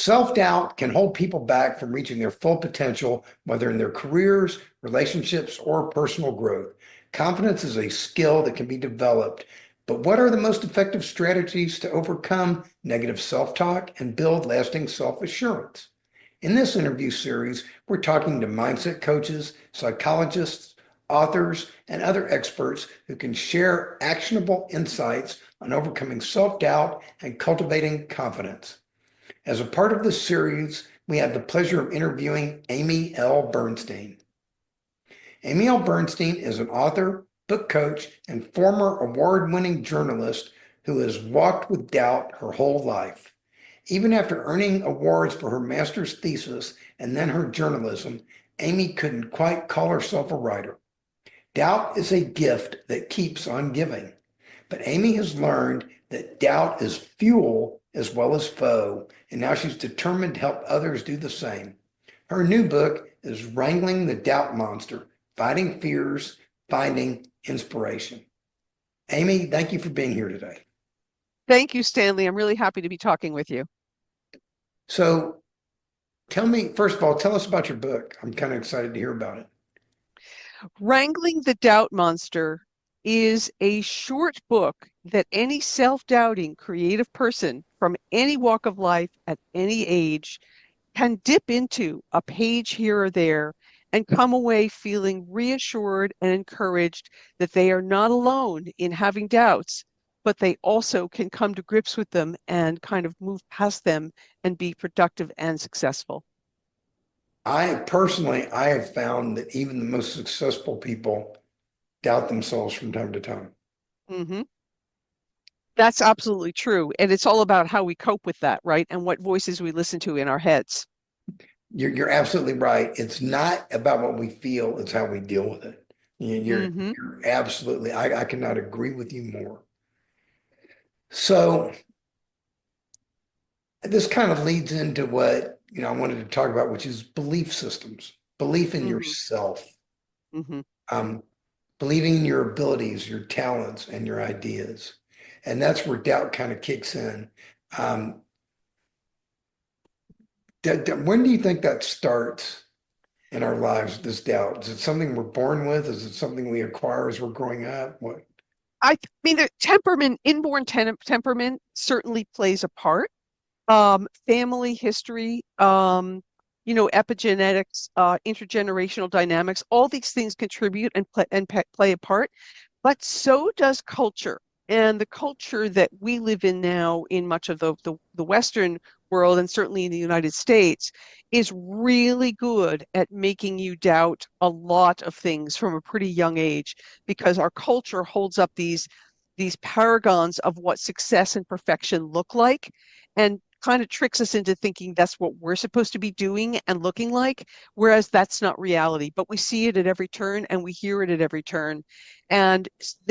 Self-doubt can hold people back from reaching their full potential, whether in their careers, relationships, or personal growth. Confidence is a skill that can be developed, but what are the most effective strategies to overcome negative self-talk and build lasting self-assurance? In this interview series, we're talking to mindset coaches, psychologists, authors, and other experts who can share actionable insights on overcoming self-doubt and cultivating confidence. As a part of this series, we had the pleasure of interviewing Amy L. Bernstein. Amy L. Bernstein is an author, book coach, and former award-winning journalist who has walked with doubt her whole life. Even after earning awards for her master's thesis and then her journalism, Amy couldn't quite call herself a writer. Doubt is a gift that keeps on giving. But Amy has learned that doubt is fuel as well as foe, and now she's determined to help others do the same. Her new book is Wrangling the Doubt Monster, Fighting Fears, Finding Inspiration. Amy, thank you for being here today. Thank you, Stanley. I'm really happy to be talking with you. So tell me, first of all, tell us about your book. I'm kind of excited to hear about it. Wrangling the Doubt Monster is a short book that any self-doubting creative person from any walk of life at any age can dip into a page here or there and come away feeling reassured and encouraged that they are not alone in having doubts, but they also can come to grips with them and kind of move past them and be productive and successful. I have found that even the most successful people doubt themselves from time to time. Mm-hmm. That's absolutely true. And it's all about how we cope with that, right? And what voices we listen to in our heads. You're absolutely right. It's not about what we feel, it's how we deal with it. Mm-hmm. You're absolutely, I cannot agree with you more. So this kind of leads into what, I wanted to talk about, which is belief systems, belief in Mm-hmm. yourself, Mm-hmm. um, believing in your abilities, your talents, and your ideas. And that's where doubt kind of kicks in. Um, when do you think that starts in our lives, this doubt? Is it something we're born with? Is it something we acquire as we're growing up? What? I mean, the temperament, inborn temperament certainly plays a part. Family history, epigenetics, intergenerational dynamics, all these things contribute and play a part, but so does culture. And the culture that we live in now in much of the Western world, and certainly in the United States, is really good at making you doubt a lot of things from a pretty young age, because our culture holds up these paragons of what success and perfection look like, and kind of tricks us into thinking that's what we're supposed to be doing and looking like, whereas that's not reality. But we see it at every turn and we hear it at every turn. And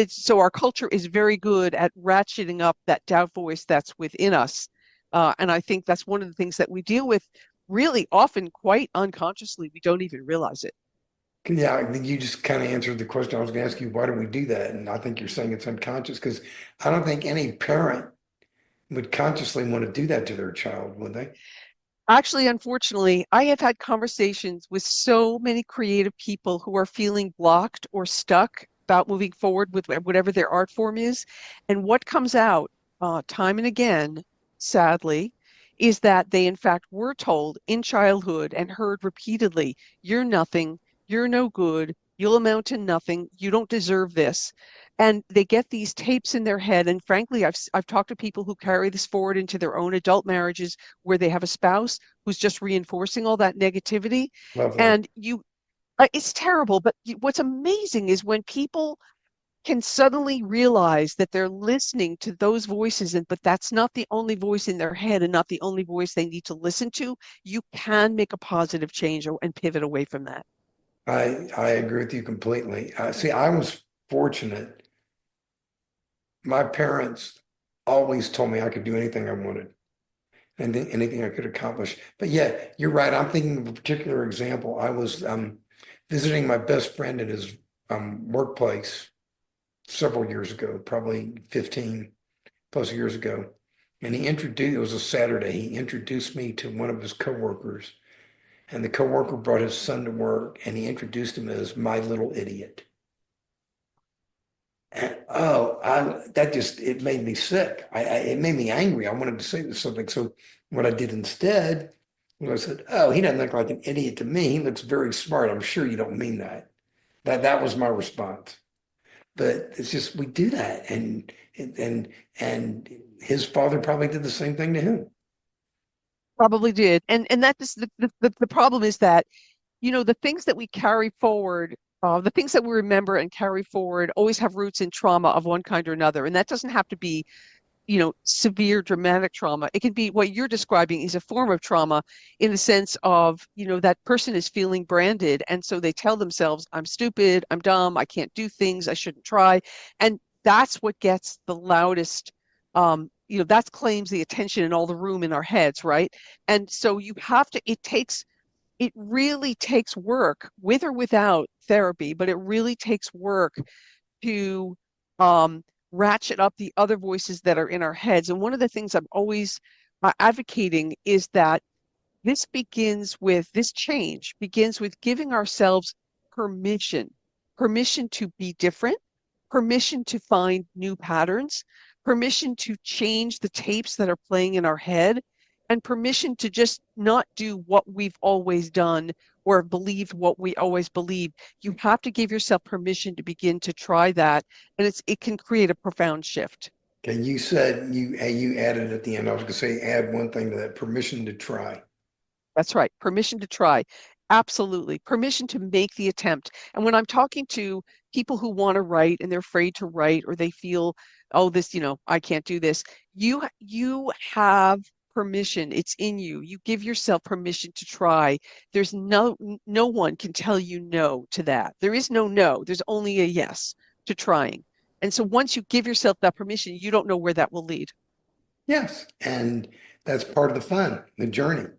so our culture is very good at ratcheting up that doubt voice that's within us. And I think that's one of the things that we deal with really often quite unconsciously. We don't even realize it. Yeah, I think you just kind of answered the question I was going to ask you. Why do we do that? And I think you're saying it's unconscious because I don't think any parent would consciously want to do that to their child, would they? Actually, unfortunately, I have had conversations with so many creative people who are feeling blocked or stuck about moving forward with whatever their art form is. And what comes out time and again, sadly, is that they, in fact, were told in childhood and heard repeatedly, you're nothing, you're no good, you'll amount to nothing, you don't deserve this. And they get these tapes in their head. And frankly, I've talked to people who carry this forward into their own adult marriages where they have a spouse who's just reinforcing all that negativity. Lovely. And it's terrible. But what's amazing is when people can suddenly realize that they're listening to those voices, but that's not the only voice in their head and not the only voice they need to listen to, you can make a positive change and pivot away from that. I agree with you completely. See, I was fortunate. My parents always told me I could do anything I wanted and anything I could accomplish. But yeah, you're right. I'm thinking of a particular example. I was visiting my best friend at his workplace several years ago, probably 15 plus years ago. And it was a Saturday. He introduced me to one of his coworkers, and the coworker brought his son to work, and he introduced him as my little idiot. And that just, it made me sick. It made me angry. I wanted to say something. So what I did instead was I said, oh, he doesn't look like an idiot to me. He looks very smart. I'm sure you don't mean that. That was my response. But it's just we do that, and his father probably did the same thing to him. Probably did. And that is the problem is that, the things that we carry forward, the things that we remember and carry forward always have roots in trauma of one kind or another. And that doesn't have to be, severe dramatic trauma. It can be what you're describing is a form of trauma in the sense of, that person is feeling branded. And so they tell themselves, I'm stupid, I'm dumb, I can't do things, I shouldn't try. And that's what gets the loudest, that claims the attention and all the room in our heads, right? And so it really takes work with or without therapy, but it really takes work to um, ratchet up the other voices that are in our heads. And one of the things I'm always advocating is that this change begins with giving ourselves permission, permission to be different, permission to find new patterns, permission to change the tapes that are playing in our head, and permission to just not do what we've always done or believed what we always believed. You have to give yourself permission to begin to try that, and it can create a profound shift. Okay, you said you added at the end. I was going to say add one thing to that: permission to try. That's right. Permission to try. Absolutely. Permission to make the attempt. And when I'm talking to people who want to write and they're afraid to write or they feel, oh, this, I can't do this, you have permission. It's in you. You give yourself permission to try. There's no one can tell you no to that. There is no no. There's only a yes to trying. And so once you give yourself that permission, you don't know where that will lead. Yes, and that's part of the fun, the journey.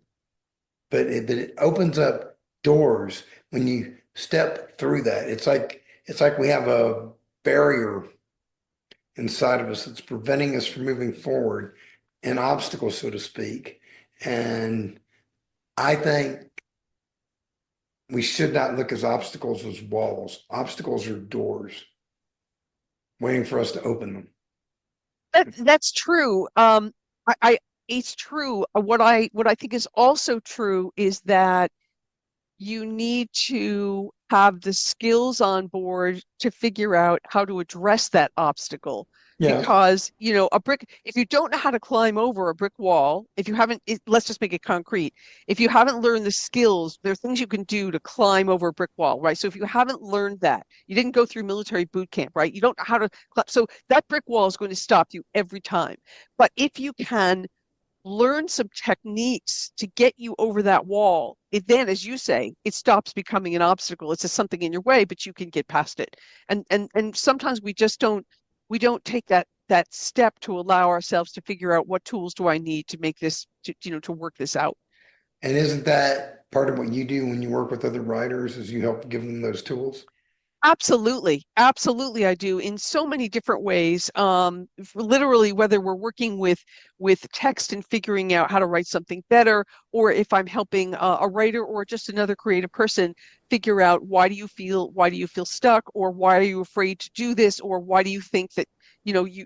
But it opens up doors when you step through that. It's like we have a barrier inside of us that's preventing us from moving forward, an obstacle, so to speak. And I think we should not look at obstacles as walls. Obstacles are doors waiting for us to open them. That's true. It's true. What I think is also true is that you need to have the skills on board to figure out how to address that obstacle. Yes. Because, if you don't know how to climb over a brick wall, if you haven't, let's just make it concrete. If you haven't learned the skills, there are things you can do to climb over a brick wall, right? So if you haven't learned that, you didn't go through military boot camp, right? You don't know how to, so that brick wall is going to stop you every time. But if you can learn some techniques to get you over that wall, it then, as you say, it stops becoming an obstacle. It's just something in your way, but you can get past it. And sometimes we don't take that step to allow ourselves to figure out what tools do I need to make this to work this out. And isn't that part of what you do when you work with other writers, is you help give them those tools? Absolutely. Absolutely, I do in so many different ways. Literally, whether we're working with text and figuring out how to write something better, or if I'm helping a writer or just another creative person figure out why do you feel stuck, or why are you afraid to do this, or why do you think that you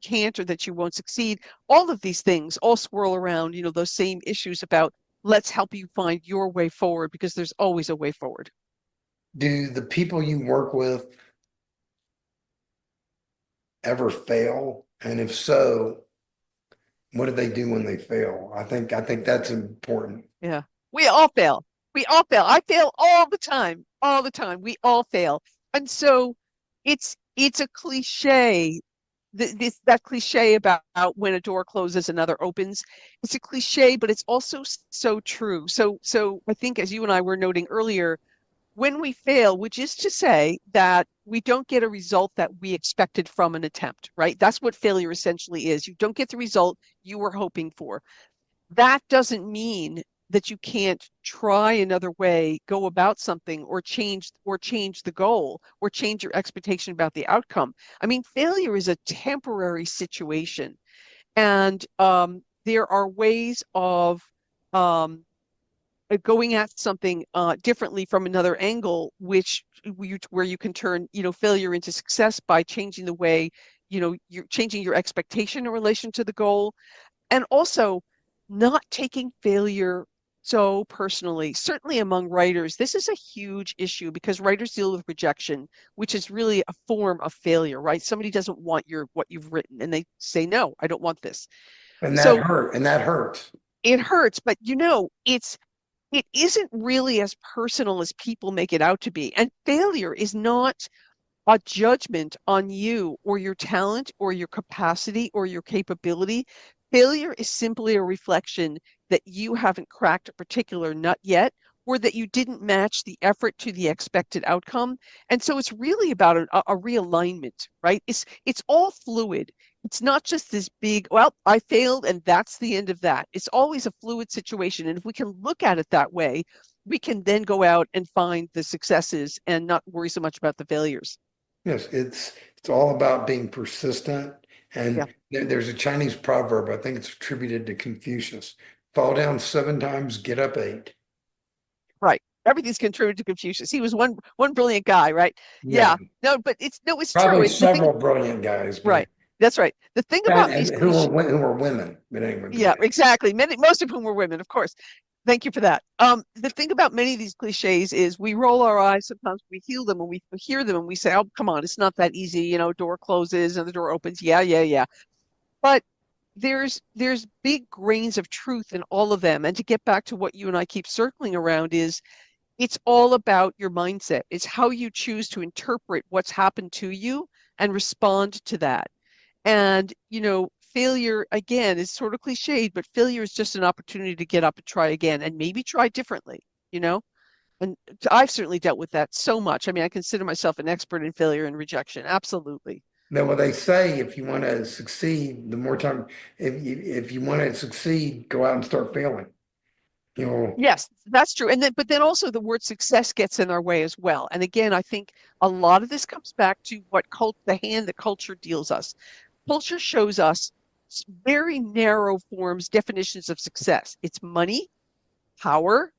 can't or that you won't succeed. All of these things all swirl around, those same issues about let's help you find your way forward because there's always a way forward. Do the people you work with ever fail? And if so, what do they do when they fail? I think that's important. Yeah. We all fail. We all fail. I fail all the time. All the time. We all fail. And so it's a cliche. That cliche about when a door closes, another opens. It's a cliche, but it's also so true. So I think as you and I were noting earlier, when we fail, which is to say that we don't get a result that we expected from an attempt, right? That's what failure essentially is. You don't get the result you were hoping for. That doesn't mean that you can't try another way, go about something, or change the goal, or change your expectation about the outcome. I mean, failure is a temporary situation. And there are ways of um, going at something differently from another angle, where you can turn, failure into success by changing the way, you're changing your expectation in relation to the goal, and also not taking failure so personally. Certainly among writers, this is a huge issue because writers deal with rejection, which is really a form of failure, right? Somebody doesn't want what you've written, and they say, "No, I don't want this." And that So hurt, and that hurts. it hurts, but it isn't really as personal as people make it out to be. And failure is not a judgment on you or your talent or your capacity or your capability. Failure is simply a reflection that you haven't cracked a particular nut yet, or that you didn't match the effort to the expected outcome. And so it's really about a realignment, right? It's all fluid. It's not just this big, well, I failed and that's the end of that. It's always a fluid situation. And if we can look at it that way, we can then go out and find the successes and not worry so much about the failures. Yes, it's all about being persistent. Yeah. And there's a Chinese proverb, I think it's attributed to Confucius. Fall down 7 times, get up 8. Right. Everything's contributed to Confucius. He was one brilliant guy, right? Yeah, Yeah. No, but it's no, it's true. probably The thing, several brilliant guys, but right. That's right. The thing about these and cliches, who are women. But anyway, go yeah, ahead. exactly. Most of whom were women, of course. Thank you for that. The thing about many of these cliches is we roll our eyes. Sometimes we heal them and we hear them and we say, "Oh, come on, it's not that easy." Door closes and the door opens. Yeah, yeah, yeah. But there's big grains of truth in all of them. And to get back to what you and I keep circling around is it's all about your mindset. It's how you choose to interpret what's happened to you and respond to that. And, failure again is sort of cliched, but failure is just an opportunity to get up and try again and maybe try differently, you know? And I've certainly dealt with that so much. I mean, I consider myself an expert in failure and rejection. Absolutely. Now, what they say, if you want to succeed, the more time, if you want to succeed, go out and start failing. You know, Yes, that's true. But then also the word success gets in our way as well. And again, I think a lot of this comes back to the hand that culture deals us. Culture shows us very narrow forms, definitions of success. It's money, power,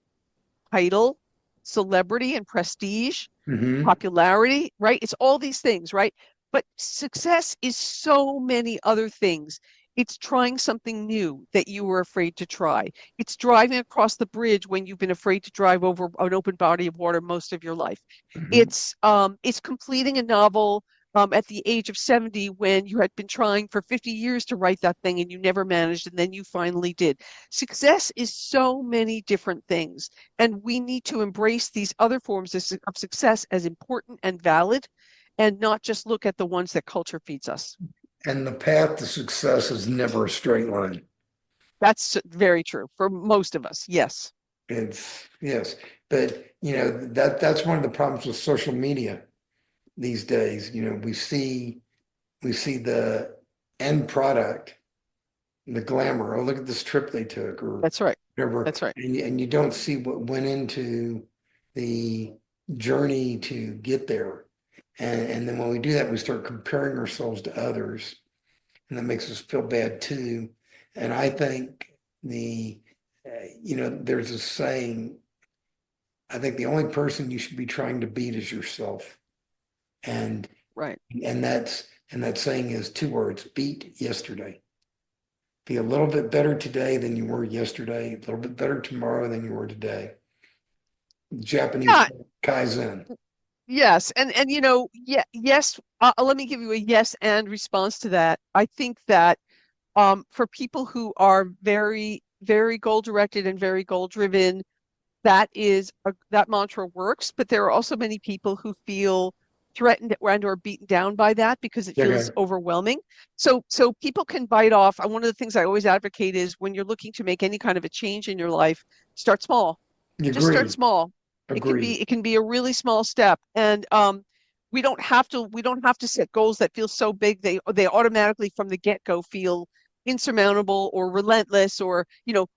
title, celebrity and prestige, hmm popularity, right? It's all these things, right? But success is so many other things. It's trying something new that you were afraid to try. It's driving across the bridge when you've been afraid to drive over an open body of water most of your life. hmm It's completing a novel at the age of 70 when you had been trying for 50 years to write that thing and you never managed, and then you finally did. Success is so many different things, and we need to embrace these other forms of success as important and valid, and not just look at the ones that culture feeds us. And the path to success is never a straight line. That's very true for most of us. Yes. It's yes, but that's one of the problems with social media these days. We see the end product, the glamour. Oh, look at this trip they took, or That's right. whatever, That's right. and you don't see what went into the journey to get there. And then when we do that, we start comparing ourselves to others, and that makes us feel bad too. And I think there's a saying. I think the only person you should be trying to beat is yourself. And Right. and that saying is 2 words: beat yesterday. Be a little bit better today than you were yesterday, a little bit better tomorrow than you were today. Japanese Yeah. Kaizen. Yes. And yeah, yes. Let me give you a yes and response to that. I think that for people who are very, very goal directed and very goal driven, that mantra works. But there are also many people who feel threatened and or beaten down by that because it feels Okay. overwhelming. So people can bite off. And one of the things I always advocate is when you're looking to make any kind of a change in your life, start small. Just start Agreed. small. It can Agreed. be it can be a really small step. And we don't have to set goals that feel so big they automatically from the get-go feel insurmountable or relentless, or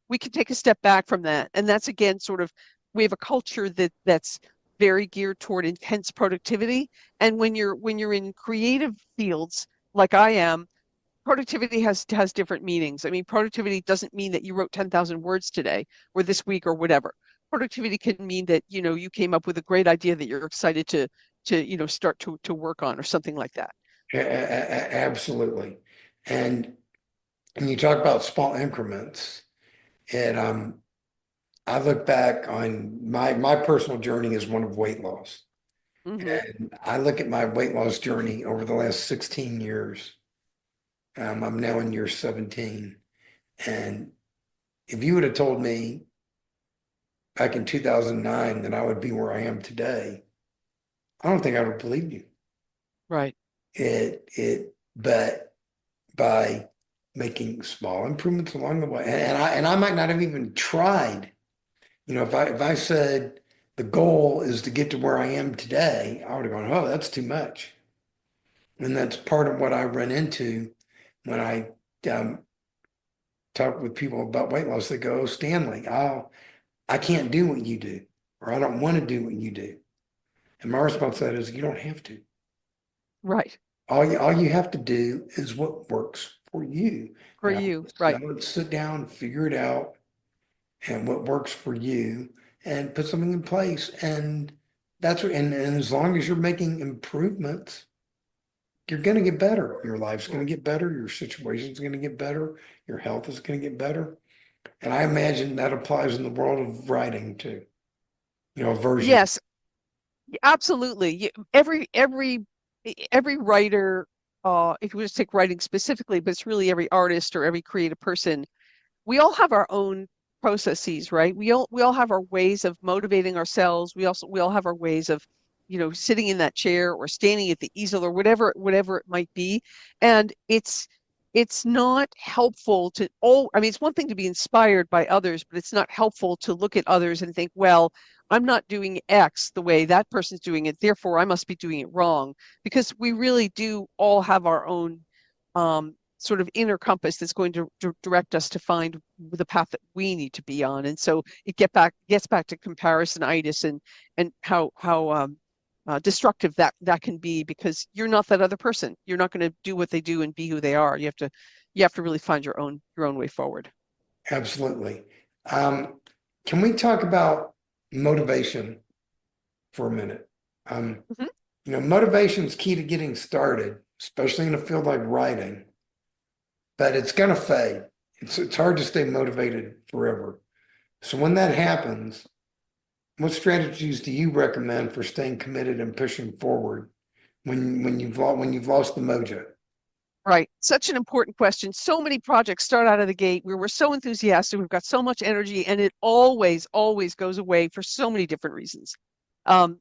we can take a step back from that. And that's again sort of, we have a culture that's very geared toward intense productivity. And when you're in creative fields like I am, productivity has different meanings. I mean, productivity doesn't mean that you wrote 10,000 words today or this week or whatever. Productivity can mean that, you came up with a great idea that you're excited to start to work on or something like that. Absolutely. And when you talk about small increments, and I look back on my personal journey is one of weight loss. Hmm. And I look at my weight loss journey over the last 16 years. I'm now in year 17. And if you would have told me back in 2009 that I would be where I am today, I don't think I would have believed you. Right. But by making small improvements along the way, and I might not have even tried. If I said the goal is to get to where I am today, I would have gone, oh, that's too much. And that's part of what I run into when I um, talk with people about weight loss. They go, oh, Stanley, I can't do what you do, or I don't want to do what you do. And my response to that is, you don't have to. Right. All you have to do is what works for you. For you. Right. Let's sit down, figure it out, and what works for you, and put something in place. And and as long as you're making improvements, you're going to get better. Your life's going to get better. Your situation's going to get better. Your health is going to get better. And I imagine that applies in the world of writing too. A version. Yes, absolutely. Every writer, if you just take writing specifically, but it's really every artist or every creative person, we all have our own processes, right? We all have our ways of motivating ourselves. We all have our ways of, sitting in that chair or standing at the easel or whatever it might be. And it's not helpful to all, I mean, it's one thing to be inspired by others, but it's not helpful to look at others and think, well, I'm not doing X the way that person's doing it, therefore I must be doing it wrong. Because we really do all have our own sort of inner compass that's going to direct us to find the path that we need to be on. And so gets back to comparisonitis and how destructive that can be because you're not that other person. You're not going to do what they do and be who they are. You have to really find your own way forward. Absolutely. Um, can we talk about motivation for a minute? Um, Mhm. Motivation is key to getting started, especially in a field like writing, but it's going to fade. It's hard to stay motivated forever. So when that happens, what strategies do you recommend for staying committed and pushing forward when you've lost the mojo? Right. Such an important question. So many projects start out of the gate where we're so enthusiastic, we've got so much energy, and it always, always goes away for so many different reasons. Um,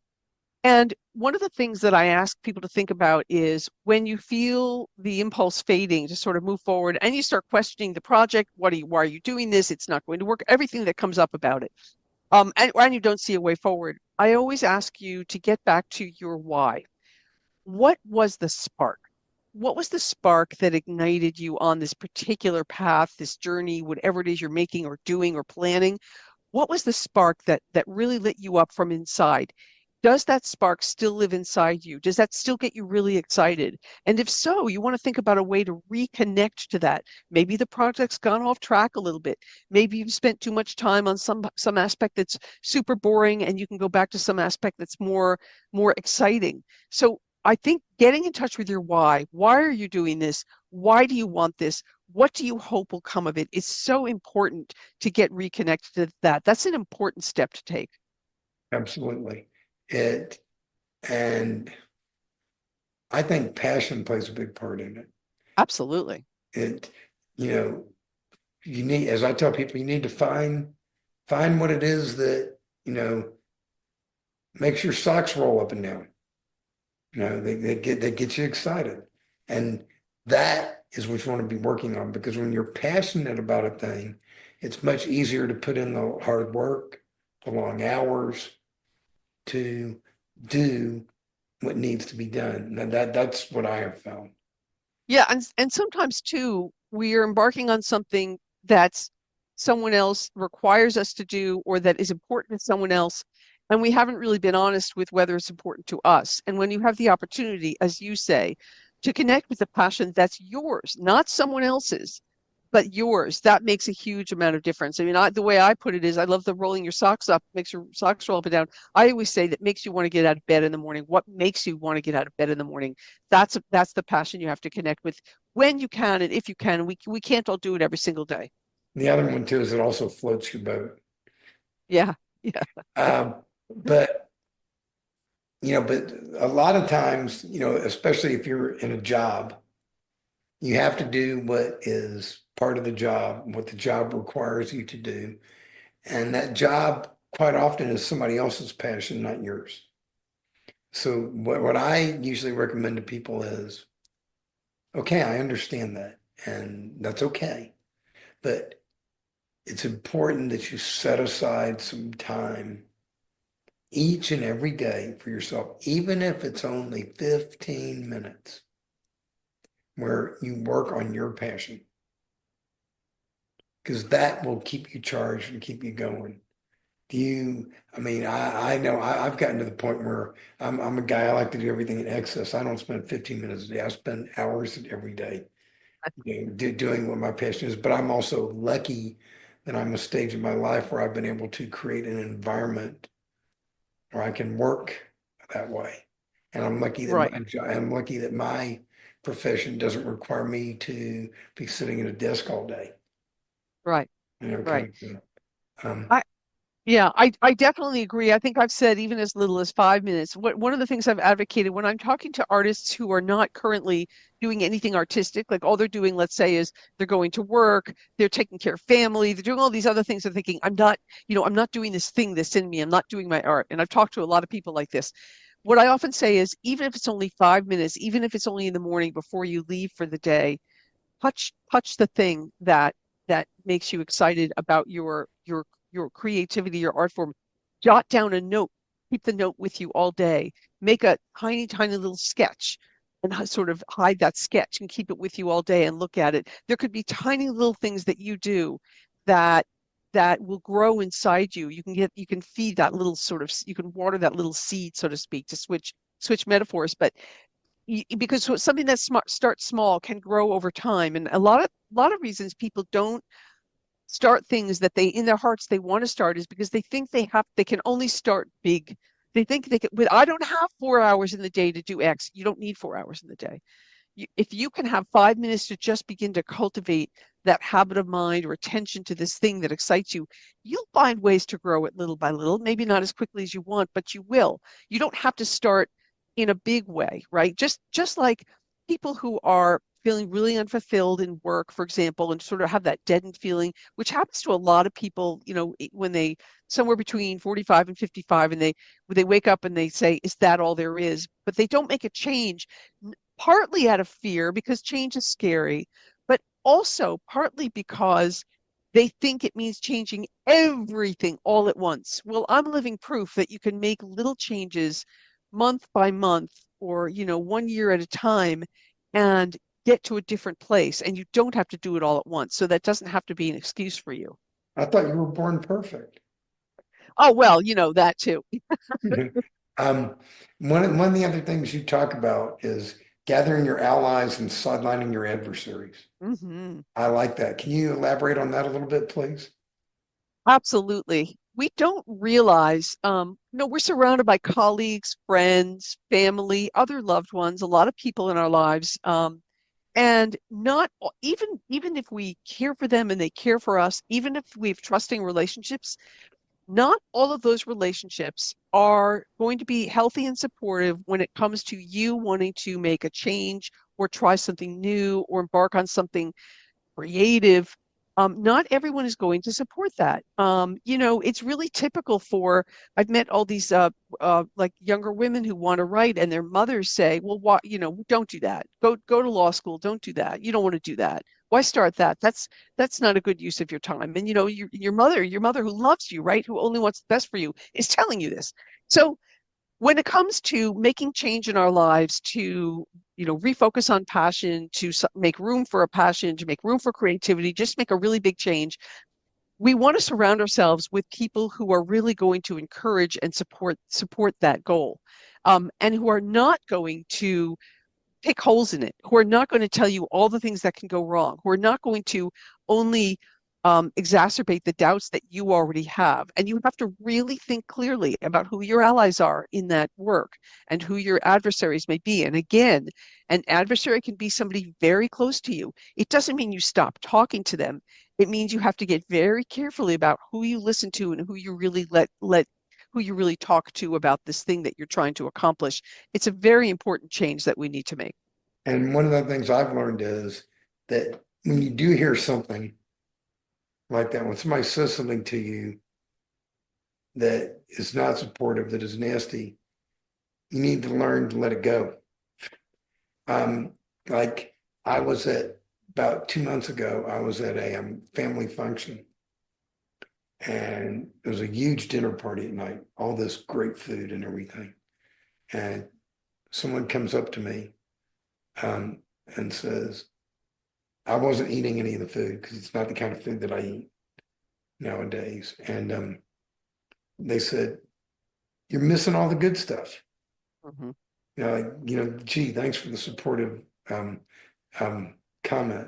And one of the things that I ask people to think about is when you feel the impulse fading to sort of move forward and you start questioning the project, why are you doing this? It's not going to work, everything that comes up about it. And you don't see a way forward. I always ask you to get back to your why. What was the spark? What was the spark that ignited you on this particular path, this journey, whatever it is you're making or doing or planning? What was the spark that really lit you up from inside? Does that spark still live inside you? Does that still get you really excited? And if so, you want to think about a way to reconnect to that. Maybe the project's gone off track a little bit. Maybe you've spent too much time on some aspect that's super boring and you can go back to some aspect that's more exciting. So I think getting in touch with your why. Why are you doing this? Why do you want this? What do you hope will come of it? Is so important to get reconnected to that. That's an important step to take. Absolutely. It and I think passion plays a big part in it. Absolutely. It, you know, as I tell people, you need to find what it is that, makes your socks roll up and down. They get you excited. And that is what you want to be working on because when you're passionate about a thing, it's much easier to put in the hard work, the long hours to do what needs to be done. And that's what I have found. Yeah, and sometimes too, we are embarking on something that's someone else requires us to do or that is important to someone else, and we haven't really been honest with whether it's important to us. And when you have the opportunity, as you say, to connect with the passion that's yours, not someone else's, but yours. That makes a huge amount of difference. I mean, the way I put it is, I love the rolling your socks up, makes your socks roll up and down. I always say that makes you want to get out of bed in the morning. What makes you want to get out of bed in the morning? That's the passion you have to connect with when you can and if you can. We can't all do it every single day. The other one too is it also floats your boat. Yeah, yeah, But but a lot of times, especially if you're in a job, you have to do what is part of the job, what the job requires you to do. And that job quite often is somebody else's passion, not yours. So what I usually recommend to people is, okay, I understand that, and that's okay. But it's important that you set aside some time each and every day for yourself, even if it's only 15 minutes, where you work on your passion, because that will keep you charged and keep you going. I mean, I know I've gotten to the point where I'm a guy, I like to do everything in excess. I don't spend 15 minutes a day. I spend hours every day, doing what my passion is. But I'm also lucky that I'm a stage in my life where I've been able to create an environment where I can work that way. And right, I'm lucky that my profession doesn't require me to be sitting at a desk all day, right, kind right. of thing. Um, I Yeah, I definitely agree. I think I've said even as little as 5 minutes. One of the things I've advocated when I'm talking to artists who are not currently doing anything artistic, like all they're doing, let's say, is they're going to work, they're taking care of family, they're doing all these other things. They're thinking, I'm not doing this thing that's in me. I'm not doing my art. And I've talked to a lot of people like this. What I often say is, even if it's only 5 minutes, even if it's only in the morning before you leave for the day, touch the thing that makes you excited about your creativity, your art form. Jot down a note, keep the note with you all day. Make a tiny little sketch and sort of hide that sketch and keep it with you all day and look at it. There could be tiny little things that you do that that will grow inside you. You can feed that little sort of, you can water that little seed, so to speak, to switch metaphors. But because something that starts small can grow over time. And a lot of reasons people don't start things that they in their hearts they want to start is because they think they can only start big. They think they can, but I don't have 4 hours in the day to do X. You don't need 4 hours in the day. If you can have 5 minutes to just begin to cultivate that habit of mind or attention to this thing that excites you, you'll find ways to grow it little by little. Maybe not as quickly as you want, but you will. You don't have to start in a big way, right? Just like people who are feeling really unfulfilled in work, for example, and sort of have that deadened feeling, which happens to a lot of people, when they somewhere between 45 and 55, and they wake up and they say, is that all there is? But they don't make a change, partly out of fear because change is scary, but also partly because they think it means changing everything all at once. Well, I'm living proof that you can make little changes month by month or, one year at a time and get to a different place. And you don't have to do it all at once. So that doesn't have to be an excuse for you. I thought you were born perfect. Oh, well, that too. Um, one of the other things you talk about is gathering your allies and sidelining your adversaries. Hmm. I like that. Can you elaborate on that a little bit, please? Absolutely. We don't realize, we're surrounded by colleagues, friends, family, other loved ones, a lot of people in our lives. And not even if we care for them and they care for us, even if we have trusting relationships, not all of those relationships are going to be healthy and supportive when it comes to you wanting to make a change or try something new or embark on something creative. Not everyone is going to support that. It's really typical for, I've met all these like younger women who want to write, and their mothers say, well, what, don't do that. Go to law school. Don't do that. You don't want to do that. Why start that? That's not a good use of your time. And your mother who loves you, right, who only wants the best for you, is telling you this. So when it comes to making change in our lives, to refocus on passion, to make room for a passion, to make room for creativity, just make a really big change, we want to surround ourselves with people who are really going to encourage and support that goal, and who are not going to pick holes in it, who are not going to tell you all the things that can go wrong, who are not going to only exacerbate the doubts that you already have. And you have to really think clearly about who your allies are in that work and who your adversaries may be. And again, an adversary can be somebody very close to you. It doesn't mean you stop talking to them. It means you have to get very carefully about who you listen to and who you really let who you really talk to about this thing that you're trying to accomplish. It's a very important change that we need to make. And one of the things I've learned is that when you do hear something like that, when somebody says something to you that is not supportive, that is nasty, you need to learn to let it go. Um, like I was at about 2 months ago, I was at a family function, and it was a huge dinner party at night, all this great food and everything. And someone comes up to me um, and says, I wasn't eating any of the food because it's not the kind of food that I eat nowadays. And they said, you're missing all the good stuff. Mhm. Gee, thanks for the supportive um, comment.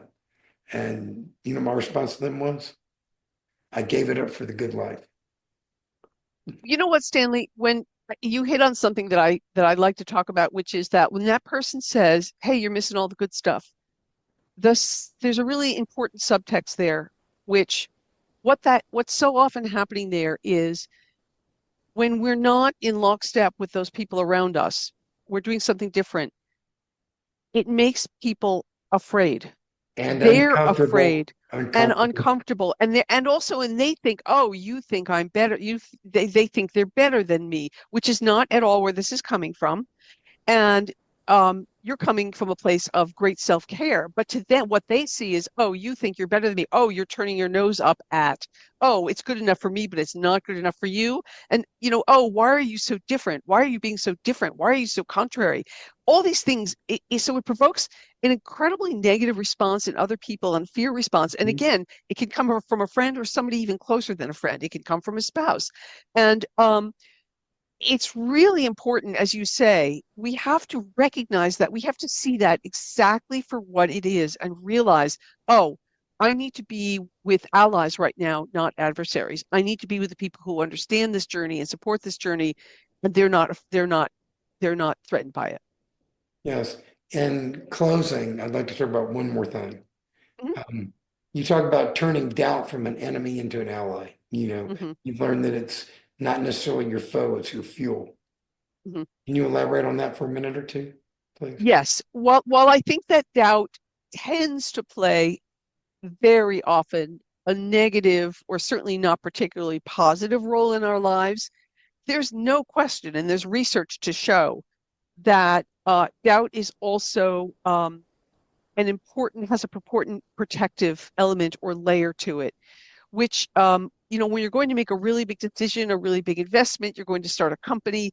And my response to them was, I gave it up for the good life. You know what, Stanley, when you hit on something that I like to talk about, which is that when that person says, "Hey, you're missing all the good stuff," there's a really important subtext there, which what's so often happening there is when we're not in lockstep with those people around us, we're doing something different. It makes people afraid. And They're uncomfortable, afraid and uncomfortable. uncomfortable, and they think, oh, you think I'm better. They think they're better than me, which is not at all where this is coming from. And you're coming from a place of great self-care. But to them, what they see is, oh, you think you're better than me. Oh, you're turning your nose up at, oh, it's good enough for me, but it's not good enough for you. And, oh, why are you so different? Why are you being so different? Why are you so contrary? All these things. So it provokes an incredibly negative response in other people and fear response. And again, it can come from a friend or somebody even closer than a friend. It can come from a spouse. And it's really important, as you say, we have to recognize that we have to see that exactly for what it is and realize, oh, I need to be with allies right now, not adversaries. I need to be with the people who understand this journey and support this journey, and they're not threatened by it. Yes. In closing, I'd like to talk about one more thing. Mhm, Um, you talk about turning doubt from an enemy into an ally. mhm, You've learned that it's not necessarily your foe, it's your fuel. mhm. Can you elaborate on that for a minute or two, please? Yes. While I think that doubt tends to play very often a negative or certainly not particularly positive role in our lives, there's no question, and there's research to show that doubt is also has a important protective element or layer to it, which, when you're going to make a really big decision, a really big investment, you're going to start a company,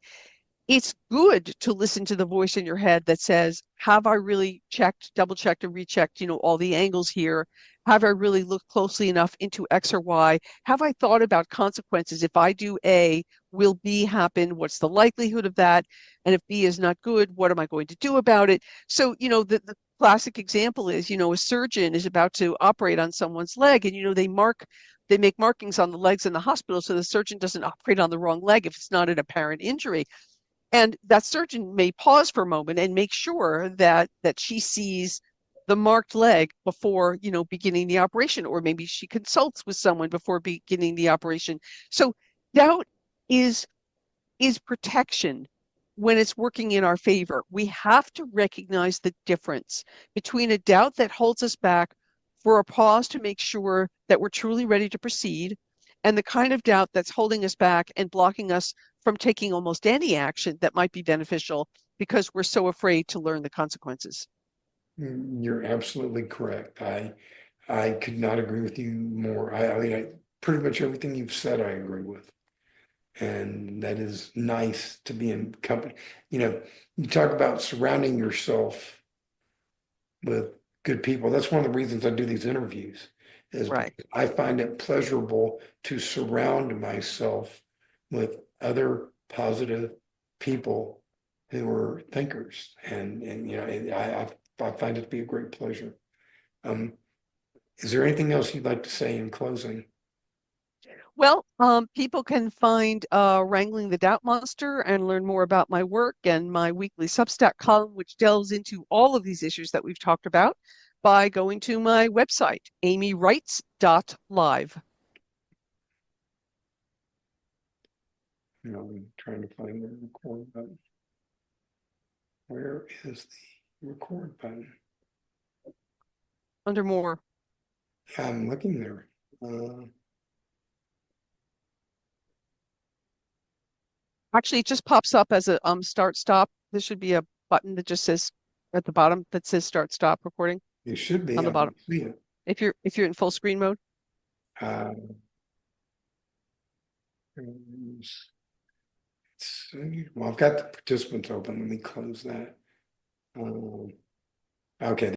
it's good to listen to the voice in your head that says, have I really checked, double checked, and rechecked, all the angles here? Have I really looked closely enough into X or Y? Have I thought about consequences? If I do A, will B happen? What's the likelihood of that? And if B is not good, what am I going to do about it? So, the classic example is, a surgeon is about to operate on someone's leg, and, they make markings on the legs in the hospital so the surgeon doesn't operate on the wrong leg if it's not an apparent injury. And that surgeon may pause for a moment and make sure that she sees the marked leg before, beginning the operation, or maybe she consults with someone before beginning the operation. So doubt is is protection when it's working in our favor. We have to recognize the difference between a doubt that holds us back for a pause to make sure that we're truly ready to proceed, and the kind of doubt that's holding us back and blocking us from taking almost any action that might be beneficial because we're so afraid to learn the consequences. You're absolutely correct. I could not agree with you more. I mean, pretty much everything you've said, I agree with. And that is nice to be in company. You talk about surrounding yourself with good people. That's one of the reasons I do these interviews, is Right. because I find it pleasurable to surround myself with other positive people who are thinkers, and you know, I find it to be a great pleasure. Um, is there anything else you'd like to say in closing? Well, people can find Wrangling the Doubt Monster and learn more about my work and my weekly Substack column, which delves into all of these issues that we've talked about by going to my website, amywrites.live. You know, I'm trying to find the record button. Where is the record button? Under more. Yeah, I'm looking there. Uh, Actually, it just pops up as a start stop. There should be a button that just says at the bottom that says start stop recording it should on be. the I can bottom. see it. If you're in full screen mode. Uh, let's see. Well, I've got the participants open. Let me close that. Okay,